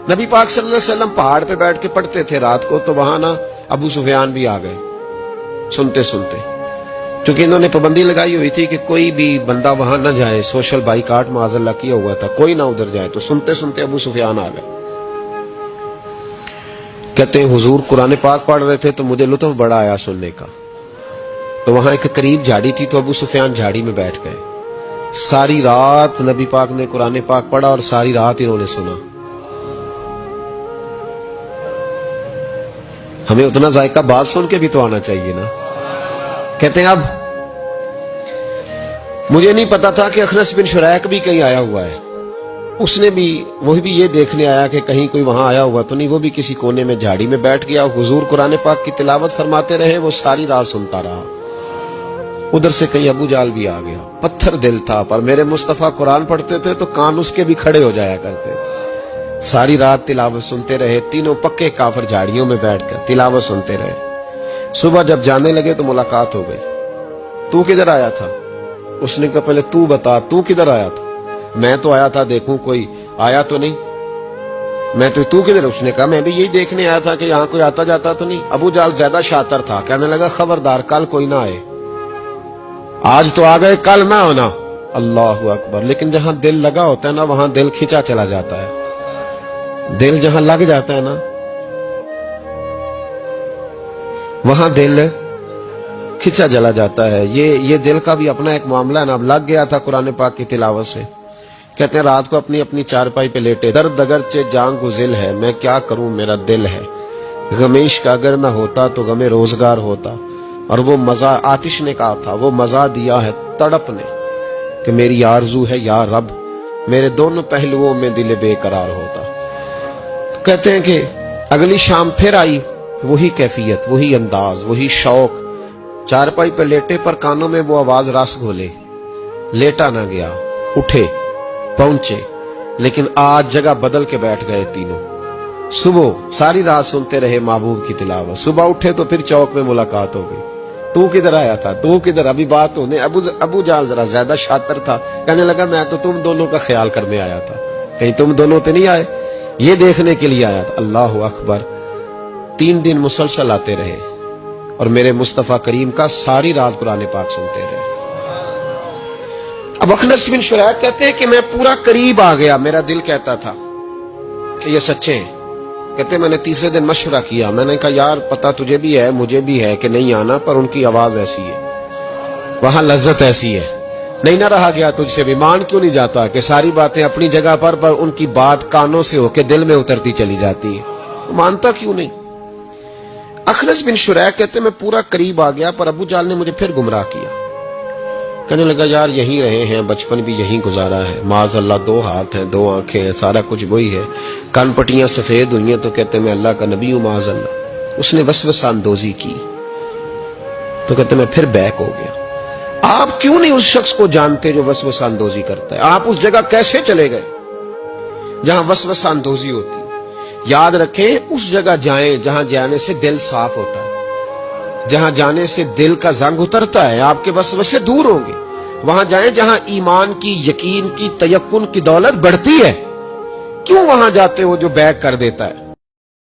نبی پاک صلی اللہ علیہ وسلم پہاڑ پہ بیٹھ کے پڑھتے تھے رات کو، تو وہاں نا ابو سفیان بھی آ گئے سنتے سنتے، کیونکہ انہوں نے پابندی لگائی ہوئی تھی کہ کوئی بھی بندہ وہاں نہ جائے، سوشل بائیکاٹ معاذ اللہ کیا ہوا تھا، کوئی نہ ادھر جائے، تو سنتے سنتے ابو سفیان آ گئے۔ کہتے ہیں حضور قرآن پاک پڑھ رہے تھے تو مجھے لطف بڑا آیا سننے کا، تو وہاں ایک قریب جھاڑی تھی، تو ابو سفیان جھاڑی میں بیٹھ گئے۔ ساری رات نبی پاک نے قرآن پاک پڑھا اور ساری رات انہوں نے سنا۔ ہمیں اتنا ذائقہ بات سن کے بھی تو آنا چاہیے نا۔ کہتے ہیں اب مجھے نہیں پتا تھا کہ اخنس بن شریک بھی کہیں آیا ہوا ہے، اس نے بھی وہی بھی یہ دیکھنے آیا کہ کہیں کوئی وہاں آیا ہوا تو نہیں، وہ بھی کسی کونے میں جھاڑی میں بیٹھ گیا، حضور قرآن پاک کی تلاوت فرماتے رہے، وہ ساری رات سنتا رہا۔ ادھر سے کہیں ابو جال بھی آ گیا، پتھر دل تھا، پر میرے مصطفیٰ قرآن پڑھتے تھے تو کان اس کے بھی کھڑے ہو جایا کرتے، ساری رات تلاوت سنتے رہے، تینوں پکے کافر جھاڑیوں میں بیٹھ کر تلاوت سنتے رہے۔ صبح جب جانے لگے تو ملاقات ہو گئی، تو کدھر آیا تھا؟ اس نے کہا پہلے تو بتا تو کدھر آیا تھا؟ میں تو آیا تھا دیکھوں کوئی آیا تو نہیں، میں تو کدھر؟ اس نے کہا میں بھی یہی دیکھنے آیا تھا کہ یہاں کوئی آتا جاتا تو نہیں۔ ابو جال زیادہ شاطر تھا، کہنے لگا خبردار کل کوئی نہ آئے، آج تو آ گئے کل نہ ہونا۔ اللہ اکبر! لیکن جہاں دل لگا ہوتا ہے نا وہاں دل کھینچا چلا جاتا ہے، دل جہاں لگ جاتا ہے نا وہاں دل کھینچا چلا جاتا ہے۔ یہ دل کا بھی اپنا ایک معاملہ ہے نا۔ اب لگ گیا تھا قرآن پاک کی تلاوت سے۔ کہتے ہیں رات کو اپنی چارپائی پہ لیٹے، درد اگرچہ جان گزل ہے، میں کیا کروں میرا دل ہے، غمیش کا اگر نہ ہوتا تو غم روزگار ہوتا۔ اور وہ مزہ آتش نے کہا تھا، وہ مزہ دیا ہے تڑپ نے کہ میری آرزو ہے یا رب میرے دونوں پہلوؤں میں دل بے قرار ہوتا۔ کہتے ہیں کہ اگلی شام پھر آئی، وہی کیفیت، وہی انداز، وہی شوق، چارپائی پہ لیٹے پر کانوں میں وہ آواز رس گھولے، لیٹا نہ گیا، اٹھے پہنچے، لیکن آج جگہ بدل کے بیٹھ گئے تینوں۔ صبح ساری رات سنتے رہے محبوب کی تلاوت، صبح اٹھے تو پھر چوک میں ملاقات ہو گئی، تو کدھر آیا تھا تو کدھر؟ ابھی بات ہونے ابو جال ذرا زیادہ شاطر تھا، کہنے لگا میں تو تم دونوں کا خیال کرنے آیا تھا، کہیں تم دونوں تو نہیں آئے، یہ دیکھنے کے لیے آیا تھا۔ اللہ اکبر! 3 دن مسلسل آتے رہے اور میرے مصطفیٰ کریم کا ساری رات قرآن پاک سنتے رہے۔ اب اخنس بن شریک کہتے ہیں کہ میں پورا قریب آ گیا، میرا دل کہتا تھا کہ یہ سچے ہیں۔ کہتے میں نے تیسرے دن مشورہ کیا، میں نے کہا یار پتہ تجھے بھی ہے مجھے بھی ہے کہ نہیں آنا، پر ان کی آواز ایسی ہے، وہاں لذت ایسی ہے، نہیں نہ رہا گیا تجھ سے بھی۔ مان کیوں نہیں جاتا کہ ساری باتیں اپنی جگہ پر ان کی بات کانوں سے ہو کے دل میں اترتی چلی جاتی ہے، مانتا کیوں نہیں؟ اخنس بن شریک کہتے میں پورا قریب آ گیا، پر ابو جال نے مجھے پھر گمراہ کیا۔ کہنے لگا یار یہیں رہے ہیں، بچپن بھی یہیں گزارا ہے، معاذ اللہ 2 ہاتھ ہیں 2 آنکھیں ہیں، سارا کچھ وہی ہے، کان پٹیاں سفید ہوئی ہیں، تو کہتے میں اللہ کا نبی ہوں معاذ اللہ۔ اس نے وسوسہ اندوزی کی، تو کہتے میں پھر بیک ہو گیا۔ آپ کیوں نہیں اس شخص کو جانتے جو وسوسہ اندوزی کرتا ہے؟ آپ اس جگہ کیسے چلے گئے جہاں وسوسہ اندوزی ہوتی ہے؟ یاد رکھیں اس جگہ جائیں جہاں جانے سے دل صاف ہوتا ہے، جہاں جانے سے دل کا زنگ اترتا ہے، آپ کے وسوسے دور ہوں گے۔ وہاں جائیں جہاں ایمان کی، یقین کی، تیقن کی دولت بڑھتی ہے۔ کیوں وہاں جاتے ہو جو بیک کر دیتا ہے؟